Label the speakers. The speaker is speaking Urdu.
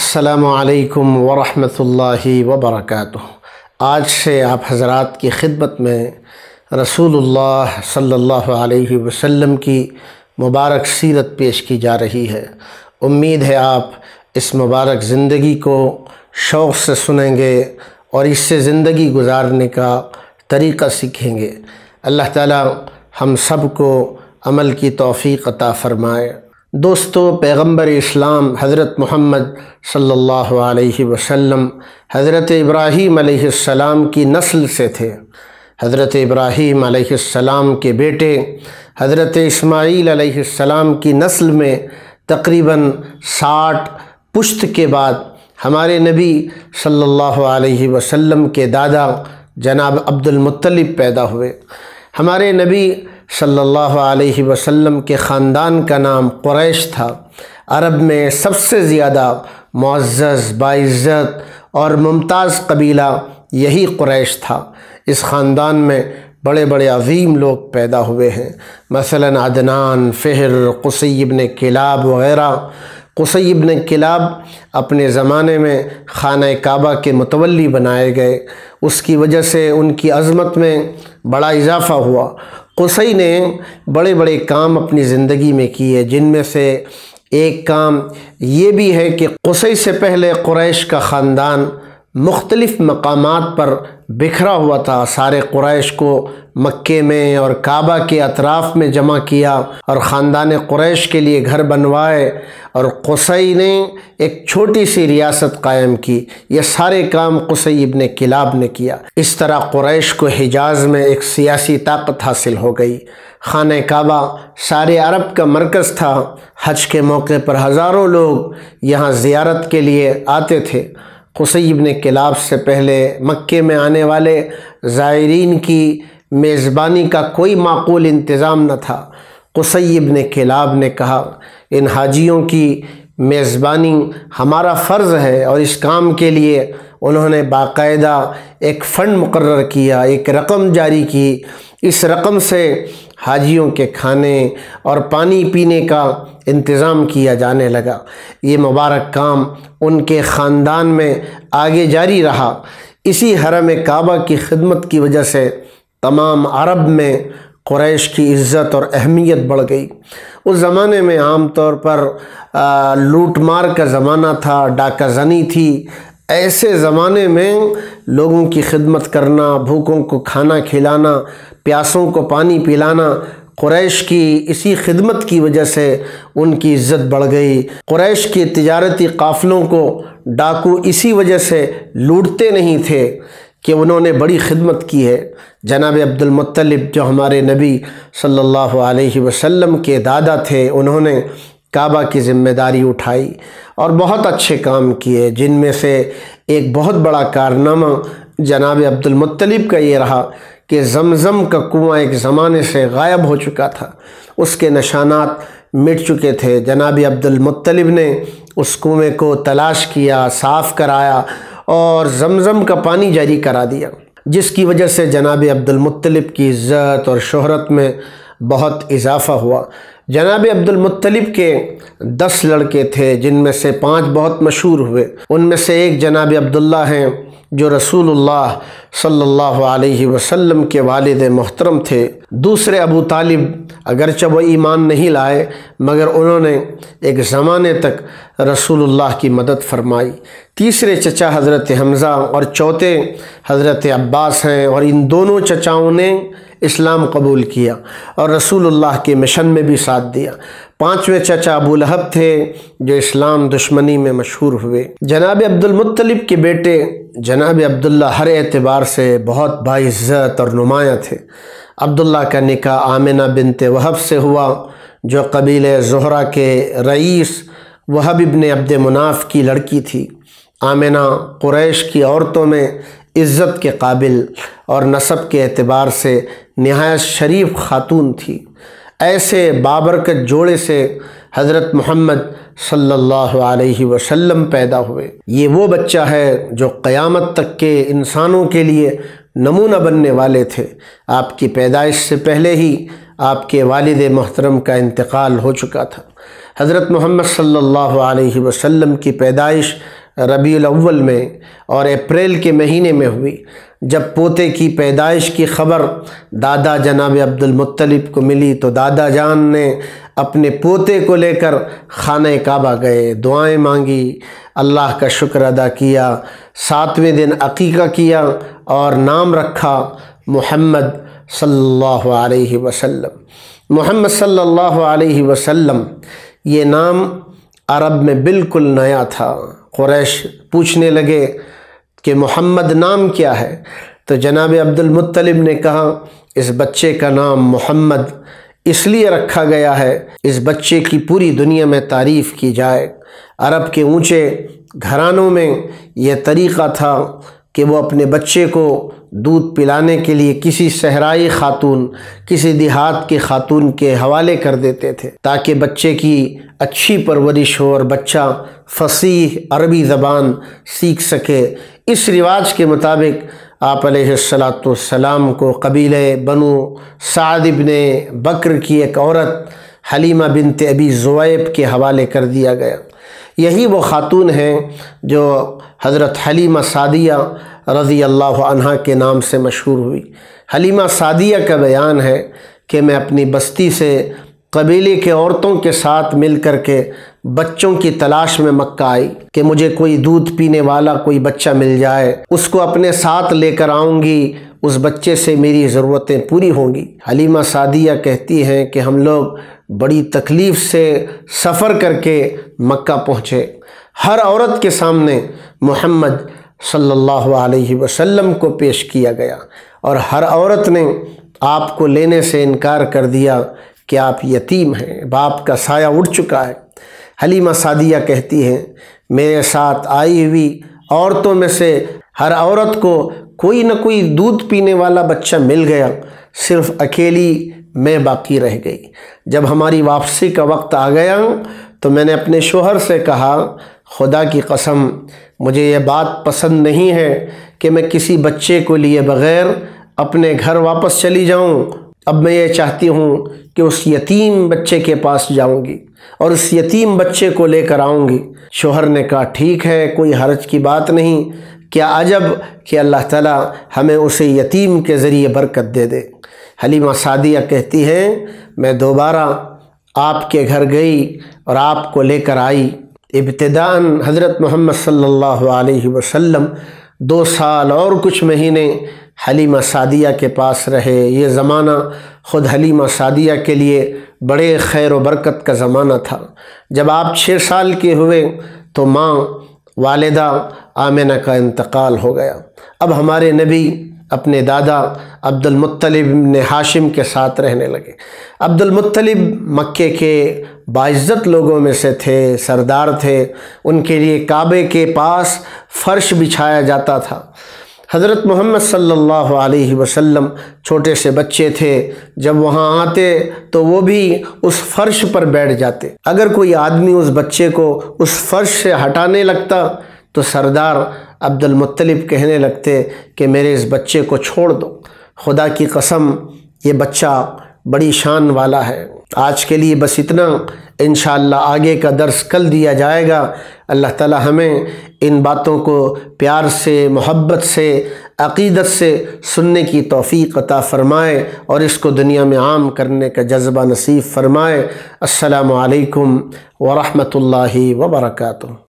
Speaker 1: السلام علیکم ورحمۃ اللہ وبرکاتہ۔ آج سے آپ حضرات کی خدمت میں رسول اللہ صلی اللہ علیہ وسلم کی مبارک سیرت پیش کی جا رہی ہے۔ امید ہے آپ اس مبارک زندگی کو شوق سے سنیں گے اور اس سے زندگی گزارنے کا طریقہ سیکھیں گے۔ اللہ تعالی ہم سب کو عمل کی توفیق عطا فرمائے۔ دوستو، پیغمبر اسلام حضرت محمد صلی اللہ علیہ وسلم حضرت ابراہیم علیہ السلام کی نسل سے تھے۔ حضرت ابراہیم علیہ السلام کے بیٹے حضرت اسماعیل علیہ السلام کی نسل میں تقریباً 60 پشت کے بعد ہمارے نبی صلی اللہ علیہ وسلم کے دادا جناب عبد المطلب پیدا ہوئے۔ ہمارے نبی صلی اللہ علیہ وسلم کے خاندان کا نام قریش تھا۔ عرب میں سب سے زیادہ معزز، باعزت اور ممتاز قبیلہ یہی قریش تھا۔ اس خاندان میں بڑے بڑے عظیم لوگ پیدا ہوئے ہیں، مثلاً عدنان، فہر، قصی بن کلاب وغیرہ۔ قصی بن کلاب اپنے زمانے میں خانہ کعبہ کے متولی بنائے گئے، اس کی وجہ سے ان کی عظمت میں بڑا اضافہ ہوا۔ قصی نے بڑے بڑے کام اپنی زندگی میں کیے، جن میں سے ایک کام یہ بھی ہے کہ قصی سے پہلے قریش کا خاندان مختلف مقامات پر بکھرا ہوا تھا۔ سارے قریش کو مکے میں اور کعبہ کے اطراف میں جمع کیا اور خاندان قریش کے لیے گھر بنوائے، اور قصی نے ایک چھوٹی سی ریاست قائم کی۔ یہ سارے کام قصی ابن کلاب نے کیا۔ اس طرح قریش کو حجاز میں ایک سیاسی طاقت حاصل ہو گئی۔ خانہ کعبہ سارے عرب کا مرکز تھا۔ حج کے موقع پر ہزاروں لوگ یہاں زیارت کے لیے آتے تھے۔ قصی بن کلاب سے پہلے مکے میں آنے والے زائرین کی میزبانی کا کوئی معقول انتظام نہ تھا۔ قصی بن کلاب نے کہا، ان حاجیوں کی میزبانی ہمارا فرض ہے، اور اس کام کے لیے انہوں نے باقاعدہ ایک فنڈ مقرر کیا، ایک رقم جاری کی۔ اس رقم سے حاجیوں کے کھانے اور پانی پینے کا انتظام کیا جانے لگا۔ یہ مبارک کام ان کے خاندان میں آگے جاری رہا۔ اسی حرم کعبہ کی خدمت کی وجہ سے تمام عرب میں قریش کی عزت اور اہمیت بڑھ گئی۔ اس زمانے میں عام طور پر لوٹ مار کا زمانہ تھا، ڈاکہ زنی تھی۔ ایسے زمانے میں لوگوں کی خدمت کرنا، بھوکوں کو کھانا کھلانا، پیاسوں کو پانی پلانا، قریش کی اسی خدمت کی وجہ سے ان کی عزت بڑھ گئی۔ قریش کے تجارتی قافلوں کو ڈاکو اسی وجہ سے لوٹتے نہیں تھے کہ انہوں نے بڑی خدمت کی ہے۔ جناب عبد المطلب جو ہمارے نبی صلی اللہ علیہ وسلم کے دادا تھے، انہوں نے کعبہ کی ذمہ داری اٹھائی اور بہت اچھے کام کیے، جن میں سے ایک بہت بڑا کارنامہ جناب عبد المطلب کا یہ رہا کہ زمزم کا کنواں ایک زمانے سے غائب ہو چکا تھا، اس کے نشانات مٹ چکے تھے۔ جناب عبد المطلب نے اس کنویں کو تلاش کیا، صاف کرایا اور زمزم کا پانی جاری کرا دیا، جس کی وجہ سے جناب عبد المطلب کی عزت اور شہرت میں بہت اضافہ ہوا۔ جناب عبد المطلب کے 10 لڑکے تھے، جن میں سے 5 بہت مشہور ہوئے۔ ان میں سے ایک جناب عبداللہ ہیں، جو رسول اللہ صلی اللہ علیہ وسلم کے والد محترم تھے۔ دوسرے ابو طالب، اگرچہ وہ ایمان نہیں لائے، مگر انہوں نے ایک زمانے تک رسول اللہ کی مدد فرمائی۔ تیسرے چچا حضرت حمزہ اور چوتھے حضرت عباس ہیں، اور ان دونوں چچاؤں نے اسلام قبول کیا اور رسول اللہ کے مشن میں بھی ساتھ دیا۔ 5ویں چچا ابو لہب تھے، جو اسلام دشمنی میں مشہور ہوئے۔ جناب عبد المطلب کے بیٹے جناب عبداللہ ہر اعتبار سے بہت باعزت اور نمایاں تھے۔ عبداللہ کا نکاح آمنہ بنت وہب سے ہوا، جو قبیلہ زہرہ کے رئیس وہب ابن عبد مناف کی لڑکی تھی۔ آمنہ قریش کی عورتوں میں عزت کے قابل اور نسب کے اعتبار سے نہایت شریف خاتون تھی۔ ایسے بابرکت جوڑے سے حضرت محمد صلی اللہ علیہ وسلم پیدا ہوئے۔ یہ وہ بچہ ہے جو قیامت تک کے انسانوں کے لیے نمونہ بننے والے تھے۔ آپ کی پیدائش سے پہلے ہی آپ کے والد محترم کا انتقال ہو چکا تھا۔ حضرت محمد صلی اللہ علیہ وسلم کی پیدائش ربیع الاول میں اور اپریل کے مہینے میں ہوئی۔ جب پوتے کی پیدائش کی خبر دادا جناب عبد المطلب کو ملی تو دادا جان نے اپنے پوتے کو لے کر خانہ کعبہ گئے، دعائیں مانگی، اللہ کا شکر ادا کیا، 7ویں دن عقیقہ کیا اور نام رکھا محمد صلی اللہ علیہ وسلم۔ محمد صلی اللہ علیہ وسلم یہ نام عرب میں بالکل نیا تھا۔ قریش پوچھنے لگے کہ محمد نام کیا ہے؟ تو جناب عبد المطلب نے کہا اس بچے کا نام محمد اس لیے رکھا گیا ہے اس بچے کی پوری دنیا میں تعریف کی جائے۔ عرب کے اونچے گھرانوں میں یہ طریقہ تھا کہ وہ اپنے بچے کو دودھ پلانے کے لیے کسی صحرائی خاتون، کسی دیہات کی خاتون کے حوالے کر دیتے تھے تاکہ بچے کی اچھی پرورش ہو اور بچہ فصیح عربی زبان سیکھ سکے۔ اس رواج کے مطابق آپ علیہ السلام کو قبیلہ بنو سعد ابن بکر کی ایک عورت حلیمہ بنت ابی زویب کے حوالے کر دیا گیا۔ یہی وہ خاتون ہیں جو حضرت حلیمہ سعدیہ رضی اللہ عنہا کے نام سے مشہور ہوئی۔ حلیمہ سعدیہ کا بیان ہے کہ میں اپنی بستی سے قبیلے کے عورتوں کے ساتھ مل کر کے بچوں کی تلاش میں مکہ آئی کہ مجھے کوئی دودھ پینے والا کوئی بچہ مل جائے، اس کو اپنے ساتھ لے کر آؤں گی، اس بچے سے میری ضرورتیں پوری ہوں گی۔ حلیمہ سعدیہ کہتی ہیں کہ ہم لوگ بڑی تکلیف سے سفر کر کے مکہ پہنچے۔ ہر عورت کے سامنے محمد صلی اللہ علیہ وسلم کو پیش کیا گیا اور ہر عورت نے آپ کو لینے سے انکار کر دیا کہ آپ یتیم ہیں، باپ کا سایہ اٹھ چکا ہے۔ حلیمہ سعدیہ کہتی ہیں میرے ساتھ آئی ہوئی عورتوں میں سے ہر عورت کو کوئی نہ کوئی دودھ پینے والا بچہ مل گیا، صرف اکیلی میں باقی رہ گئی۔ جب ہماری واپسی کا وقت آ گیا تو میں نے اپنے شوہر سے کہا خدا کی قسم مجھے یہ بات پسند نہیں ہے کہ میں کسی بچے کو لیے بغیر اپنے گھر واپس چلی جاؤں۔ اب میں یہ چاہتی ہوں کہ اس یتیم بچے کے پاس جاؤں گی اور اس یتیم بچے کو لے کر آؤں گی۔ شوہر نے کہا ٹھیک ہے، کوئی حرج کی بات نہیں، کیا عجب کہ اللہ تعالیٰ ہمیں اسے یتیم کے ذریعے برکت دے دے۔ حلیمہ سعدیہ کہتی ہیں میں دوبارہ آپ کے گھر گئی اور آپ کو لے کر آئی۔ ابتداءً حضرت محمد صلی اللہ علیہ وسلم 2 سال اور کچھ مہینے حلیمہ سعدیہ کے پاس رہے۔ یہ زمانہ خود حلیمہ سعدیہ کے لیے بڑے خیر و برکت کا زمانہ تھا۔ جب آپ 6 سال کے ہوئے تو ماں والدہ آمنہ کا انتقال ہو گیا۔ اب ہمارے نبی اپنے دادا عبد المطلب بن ہاشم کے ساتھ رہنے لگے۔ عبد المطلب مکے کے باعزت لوگوں میں سے تھے، سردار تھے، ان کے لیے کعبے کے پاس فرش بچھایا جاتا تھا۔ حضرت محمد صلی اللہ علیہ وسلم چھوٹے سے بچے تھے، جب وہاں آتے تو وہ بھی اس فرش پر بیٹھ جاتے۔ اگر کوئی آدمی اس بچے کو اس فرش سے ہٹانے لگتا تو سردار عبد المطلب کہنے لگتے کہ میرے اس بچے کو چھوڑ دو، خدا کی قسم یہ بچہ بڑی شان والا ہے۔ آج کے لیے بس اتنا، انشاءاللہ آگے کا درس کل دیا جائے گا۔ اللہ تعالی ہمیں ان باتوں کو پیار سے، محبت سے، عقیدت سے سننے کی توفیق عطا فرمائے اور اس کو دنیا میں عام کرنے کا جذبہ نصیب فرمائے۔ السلام علیکم ورحمۃ اللہ وبرکاتہ۔